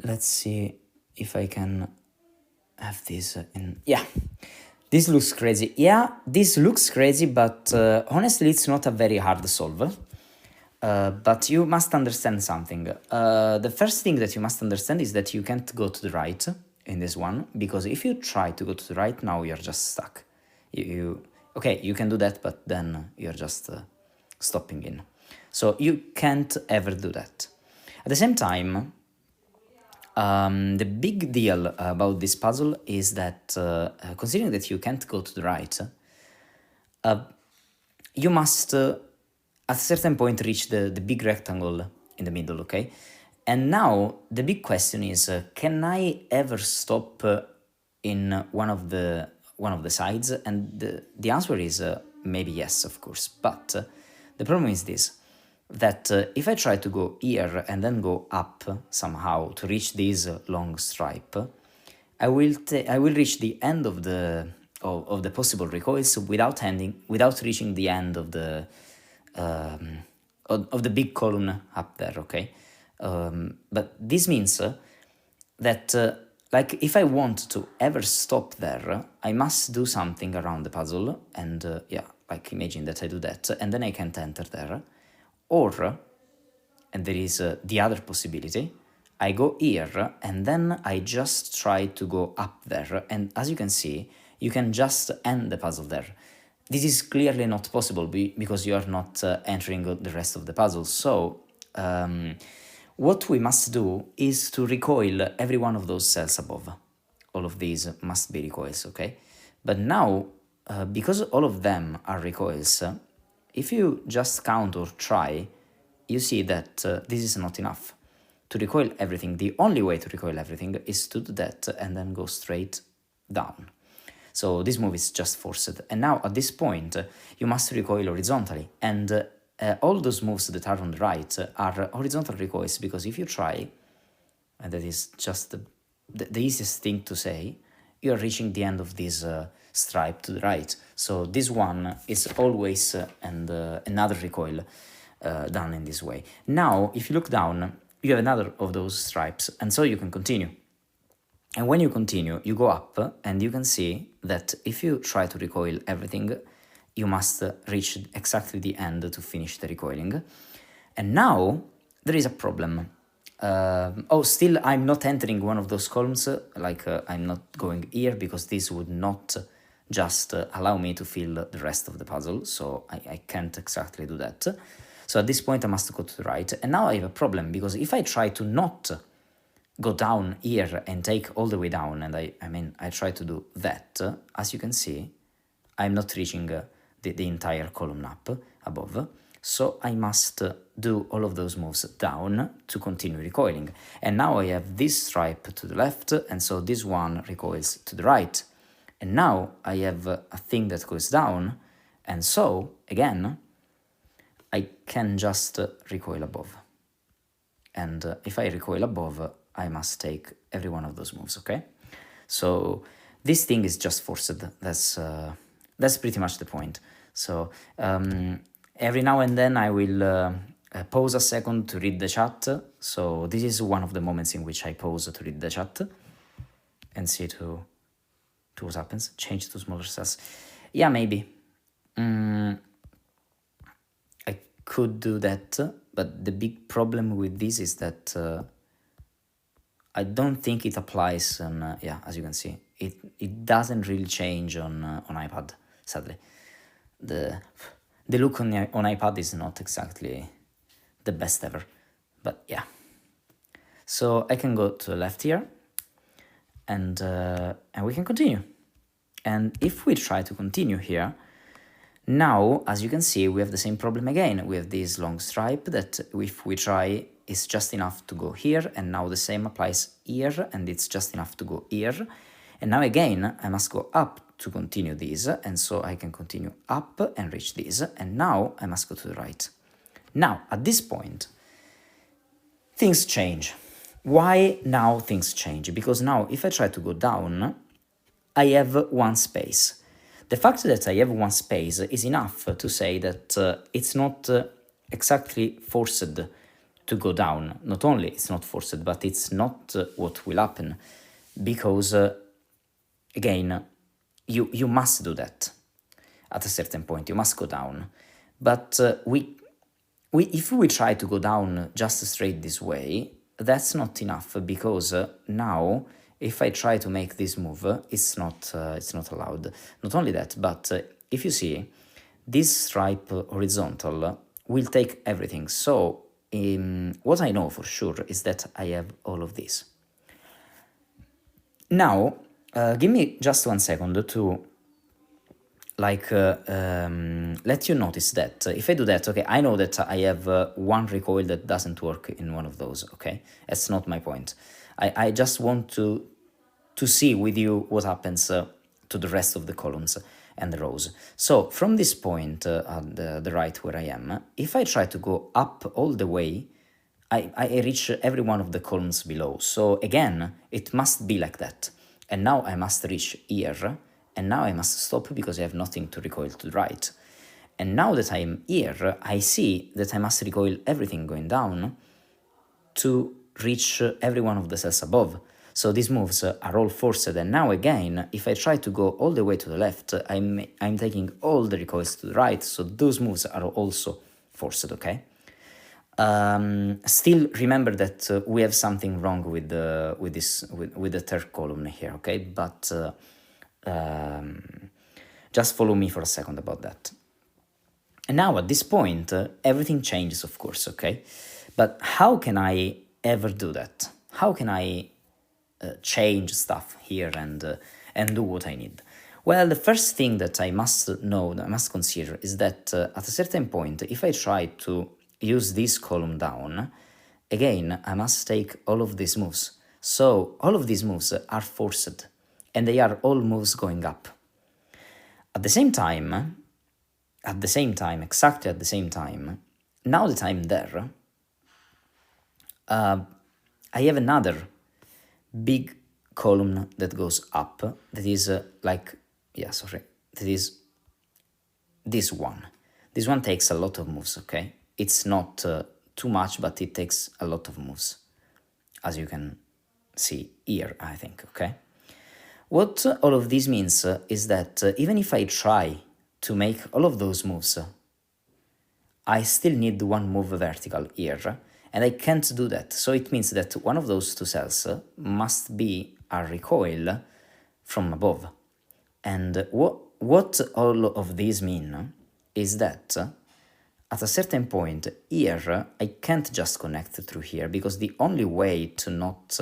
Let's see if I can have this in... Yeah, this looks crazy. Yeah, this looks crazy, but honestly, it's not a very hard solve. But you must understand something. The first thing that you must understand is that you can't go to the right in this one, because if you try to go to the right now, you're just stuck. Okay, you can do that, but then you're just stopping in. So you can't ever do that. At the same time, the big deal about this puzzle is that, considering that you can't go to the right, you must, at a certain point, reach the big rectangle in the middle, okay? And now the big question is, can I ever stop in one of the sides? And the answer is maybe yes, of course. But the problem is this, that if I try to go here and then go up somehow to reach this long stripe, I will reach the end of the possible recoils without reaching the end of the big column up there, okay? But this means that like if I want to ever stop there, I must do something around the puzzle, and yeah, like imagine that I do that, and then I can't enter there. Or, and there is the other possibility, I go here and then I just try to go up there, and as you can see, you can just end the puzzle there. This is clearly not possible because you are not entering the rest of the puzzle. So what we must do is to recoil every one of those cells above. All of these must be recoils, okay? But now, because all of them are recoils, if you just count or try, you see that this is not enough. To recoil everything, the only way to recoil everything is to do that and then go straight down. So this move is just forced. And now at this point, you must recoil horizontally. And all those moves that are on the right are horizontal recoils, because if you try, and that is just the easiest thing to say, you are reaching the end of this stripe to the right. So this one is always another recoil done in this way. Now, if you look down, you have another of those stripes, and so you can continue. And when you continue, you go up, and you can see that if you try to recoil everything, you must reach exactly the end to finish the recoiling. And now, there is a problem. Still, I'm not entering one of those columns, I'm not going here, because this would not just allow me to fill the rest of the puzzle, so I can't exactly do that. So at this point, I must go to the right, and now I have a problem, because if I try to not go down here and take all the way down, and I try to do that, as you can see, I'm not reaching the entire column up above, so I must do all of those moves down to continue recoiling. And now I have this stripe to the left, and so this one recoils to the right. And now I have a thing that goes down, and so, again, I can just recoil above. And if I recoil above, I must take every one of those moves, okay? So this thing is just forced. That's pretty much the point. So every now and then I will pause a second to read the chat. So this is one of the moments in which I pause to read the chat and see to what happens. Change to smaller cells. Yeah, maybe. I could do that, but the big problem with this is that I don't think it applies on, yeah, as you can see, it doesn't really change on iPad, sadly. The look on iPad is not exactly the best ever, but yeah. So I can go to the left here, and we can continue. And if we try to continue here, now, as you can see, we have the same problem again. We have this long stripe that if we try, it's just enough to go here, and now the same applies here, and it's just enough to go here. And now again, I must go up to continue this, and so I can continue up and reach this, and now I must go to the right. Now, at this point, things change. Why now things change? Because now, if I try to go down, I have one space. The fact that I have one space is enough to say that it's not exactly forced to go down. Not only it's not forced, but it's not what will happen, because again, you must do that. At a certain point, you must go down. But if we try to go down just straight this way, that's not enough, because now if I try to make this move, it's not allowed. Not only that, but if you see, this stripe horizontal will take everything. So what I know for sure is that I have all of this. Now, give me just 1 second to let you notice that if I do that, okay, I know that I have one recoil that doesn't work in one of those, okay? That's not my point. I just want to see with you what happens to the rest of the columns and the rows. So from this point at the right where I am, if I try to go up all the way, I reach every one of the columns below. So again, it must be like that. And now I must reach here, and now I must stop because I have nothing to recoil to the right. And now that I am here, I see that I must recoil everything going down to reach every one of the cells above. So these moves are all forced, and now again, if I try to go all the way to the left, I'm taking all the recoils to the right, so those moves are also forced, okay? Still remember that we have something wrong with the third column here, okay? But just follow me for a second about that. And now at this point, everything changes, of course, okay? But how can I ever do that? How can I change stuff here and do what I need? Well, the first thing that I must know, that I must consider, is that at a certain point, if I try to use this column down, again, I must take all of these moves. So all of these moves are forced, and they are all moves going up. At the same time, exactly at the same time, now that I'm there, I have another big column that goes up, that is that is this one. This one takes a lot of moves, okay? It's not too much, but it takes a lot of moves, as you can see here, I think, okay? What all of this means is that even if I try to make all of those moves, I still need one move vertical here, and I can't do that. So it means that one of those two cells must be a recoil from above. And what all of these mean is that at a certain point here, I can't just connect through here, because the only way to not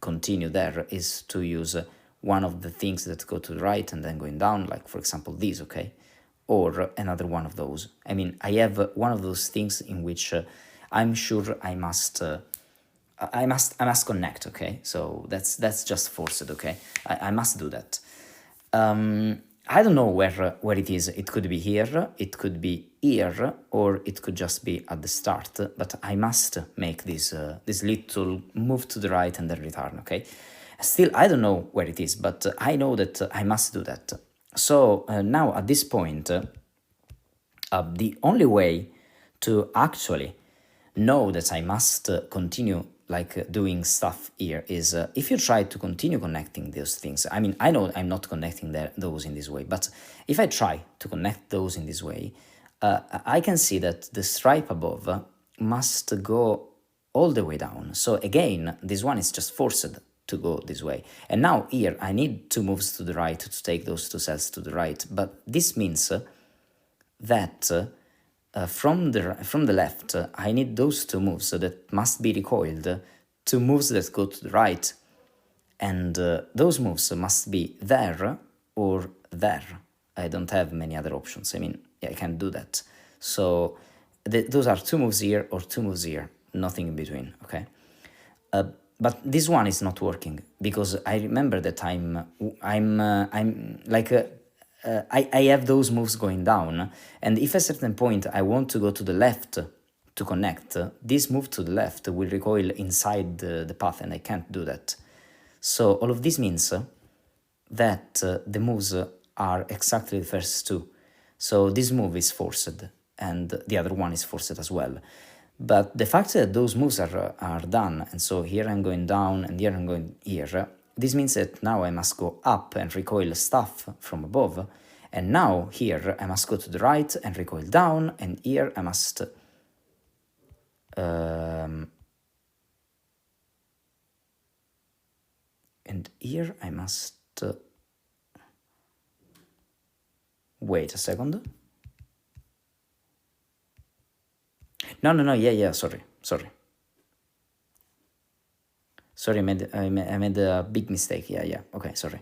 continue there is to use one of the things that go to the right and then going down, like for example these, okay? Or another one of those. I mean, I have one of those things in which I'm sure I must connect, okay? So that's just forced, okay? I must do that. I don't know where it is. It could be here, it could be here, or it could just be at the start, but I must make this little move to the right and then return, okay? Still, I don't know where it is, but I know that I must do that. So now at this point, the only way to actually know that I must continue doing stuff here is if you try to continue connecting those things. I mean, I know I'm not connecting those in this way, but if I try to connect those in this way, I can see that the stripe above must go all the way down. So again, this one is just forced to go this way. And now here I need two moves to the right to take those two cells to the right, but this means that from the left, I need those two moves that must be recoiled, two moves that go to the right, and those moves must be there or there. I don't have many other options. I mean, I can't do that. So those are two moves here or two moves here, nothing in between, okay? But this one is not working because I remember that I have those moves going down, and if at a certain point I want to go to the left to connect, this move to the left will recoil inside the path, and I can't do that. So all of this means that the moves are exactly the first two. So this move is forced, and the other one is forced as well. But the fact that those moves are done, and so here I'm going down and here I'm going here, this means that now I must go up and recoil stuff from above, and now here I must go to the right and recoil down, and here I must and here I must wait a second. No, yeah, sorry. Sorry, I made a big mistake. Yeah, okay, sorry.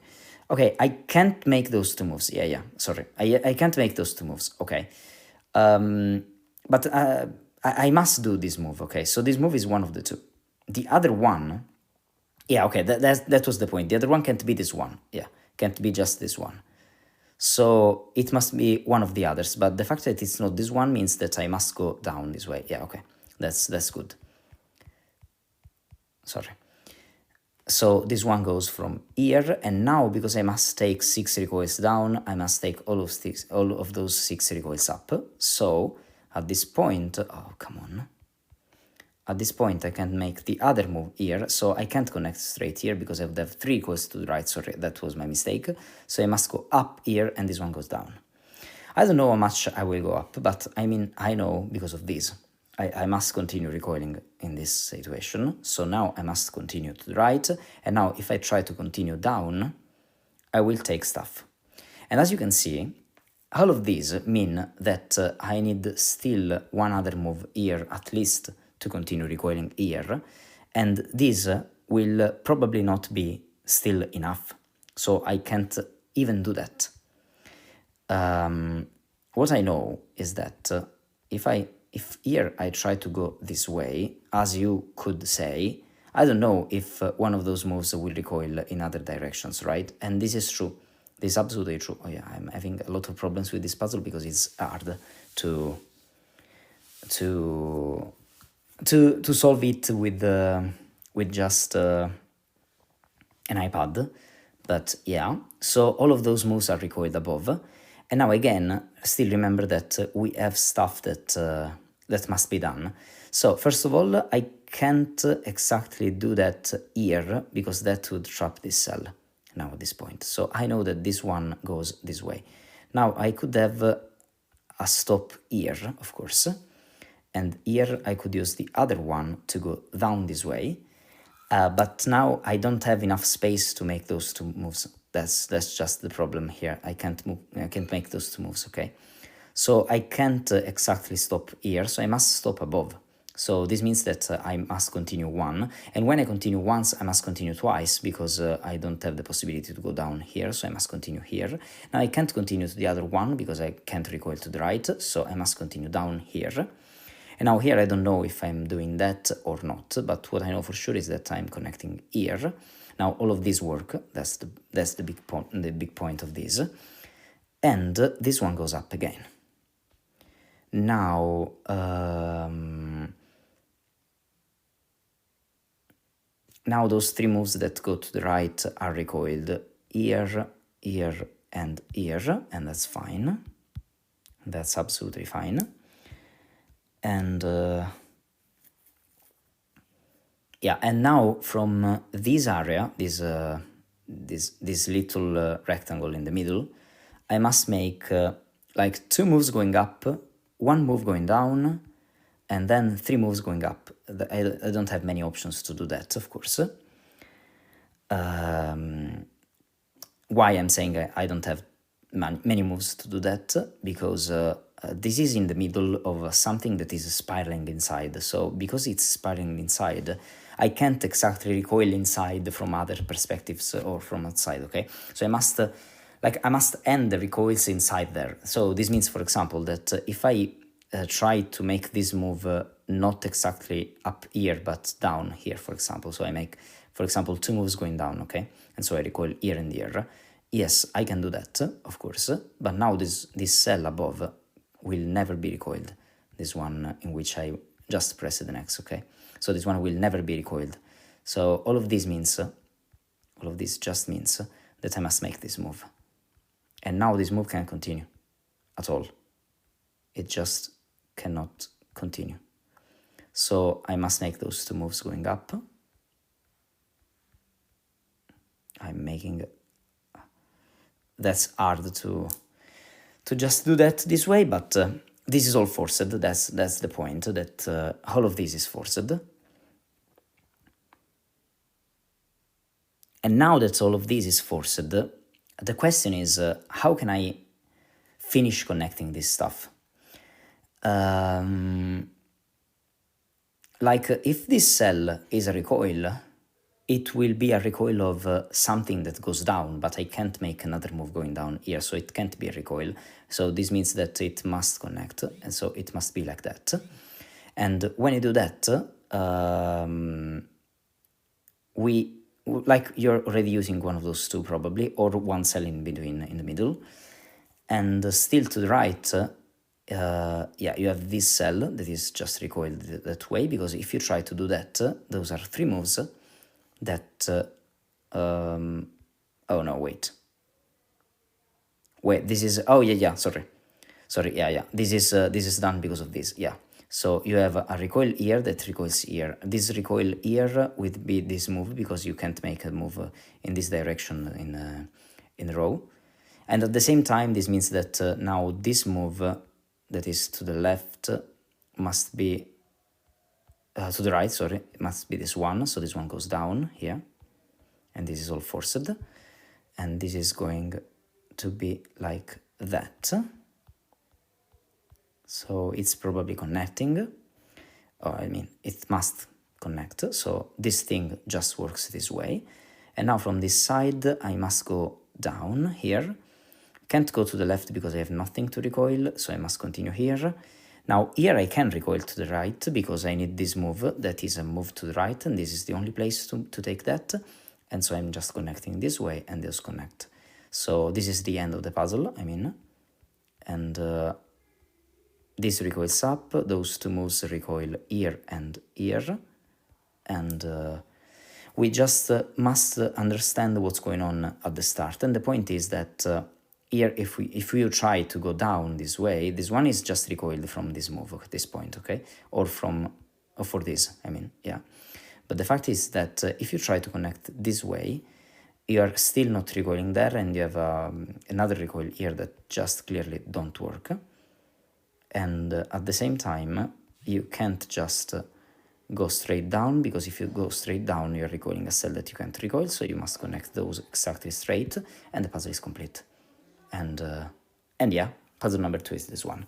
Okay, I can't make those two moves. Yeah, sorry. I can't make those two moves, okay. But I must do this move, okay. So this move is one of the two. The other one, yeah, okay, that was the point. The other one can't be this one, yeah, can't be just this one. So it must be one of the others, but the fact that it's not this one means that I must go down this way. Yeah, okay, that's good. Sorry. So this one goes from here, and now because I must take 6 recoils down, I must take all of those 6 recoils up. So at this point, oh come on. At this point I can't make the other move here, so I can't connect straight here because I would have 3 recoils to the right. Sorry, that was my mistake. So I must go up here, and this one goes down. I don't know how much I will go up, but I mean, I know because of this. I must continue recoiling in this situation. So now I must continue to the right, and now if I try to continue down, I will take stuff. And as you can see, all of these mean that I need still one other move here at least to continue recoiling here, and this will probably not be still enough, so I can't even do that. What I know is that if here I try to go this way, as you could say, I don't know if one of those moves will recoil in other directions, right? And this is true. This is absolutely true. Oh yeah, I'm having a lot of problems with this puzzle because it's hard to solve it with just an iPad. But yeah, so all of those moves are recoiled above. And now again, still remember that we have stuff that must be done. So first of all, I can't exactly do that here because that would trap this cell now at this point. So I know that this one goes this way. Now I could have a stop here, of course, and here I could use the other one to go down this way. But now I don't have enough space to make those two moves. That's just the problem here. I can't make those two moves, okay? So I can't exactly stop here, so I must stop above. So this means that I must continue one, and when I continue once, I must continue twice, because I don't have the possibility to go down here, so I must continue here. Now I can't continue to the other one, because I can't recoil to the right, so I must continue down here. And now here I don't know if I'm doing that or not, but what I know for sure is that I'm connecting here. Now all of these work, that's the big point of this. And this one goes up again. Now now those 3 moves that go to the right are recoiled here, here, and here, and that's fine. That's absolutely fine. And yeah, and now from this area, this little rectangle in the middle, I must make like 2 moves going up, 1 move going down, and then 3 moves going up. I don't have many options to do that, of course. Why I'm saying I don't have many moves to do that? Because this is in the middle of something that is spiraling inside. So because it's spiraling inside, I can't exactly recoil inside from other perspectives or from outside, okay? So I must end the recoils inside there. So this means, for example, that if I try to make this move not exactly up here, but down here, for example. So I make, for example, 2 moves going down, okay? And so I recoil here and here. Yes, I can do that, of course, but now this cell above will never be recoiled. This one in which I just pressed the next, okay? So this one will never be recoiled. So all of this just means that I must make this move. And now this move can't continue at all. It just cannot continue. So I must make those two moves going up. I'm making, that's hard to just do that this way, but this is all forced. That's the point, that all of this is forced. And now that all of this is forced, the question is, how can I finish connecting this stuff? Like if this cell is a recoil, it will be a recoil of something that goes down, but I can't make another move going down here, so it can't be a recoil. So this means that it must connect, and so it must be like that. And when you do that, like you're already using one of those two probably, or one cell in between, in the middle. And still to the right, yeah, you have this cell that is just recoiled that way, because if you try to do that, those are three moves that, oh no, wait, this is, oh yeah, sorry, yeah, this is done because of this, yeah. So you have a recoil here that recoils here. This recoil here would be this move, because you can't make a move in this direction in a row. And at the same time, this means that now this move that is to the left must be, to the right, sorry, it must be this one. So this one goes down here, and this is all forced. And this is going to be like that. So it's probably connecting, or I mean, it must connect. So this thing just works this way. And now from this side, I must go down here. Can't go to the left because I have nothing to recoil, so I must continue here. Now here I can recoil to the right because I need this move that is a move to the right, and this is the only place to take that. And so I'm just connecting this way and this connect. So this is the end of the puzzle, I mean. And this recoils up, those two moves recoil here and here. And we just must understand what's going on at the start. And the point is that here, if we try to go down this way, this one is just recoiled from this move at this point, okay? Or for this, I mean, yeah. But the fact is that if you try to connect this way, you are still not recoiling there, and you have another recoil here that just clearly don't work. And at the same time, you can't just go straight down, because if you go straight down, you're recoiling a cell that you can't recoil, so you must connect those exactly straight, and the puzzle is complete. And yeah, puzzle number 2 is this one.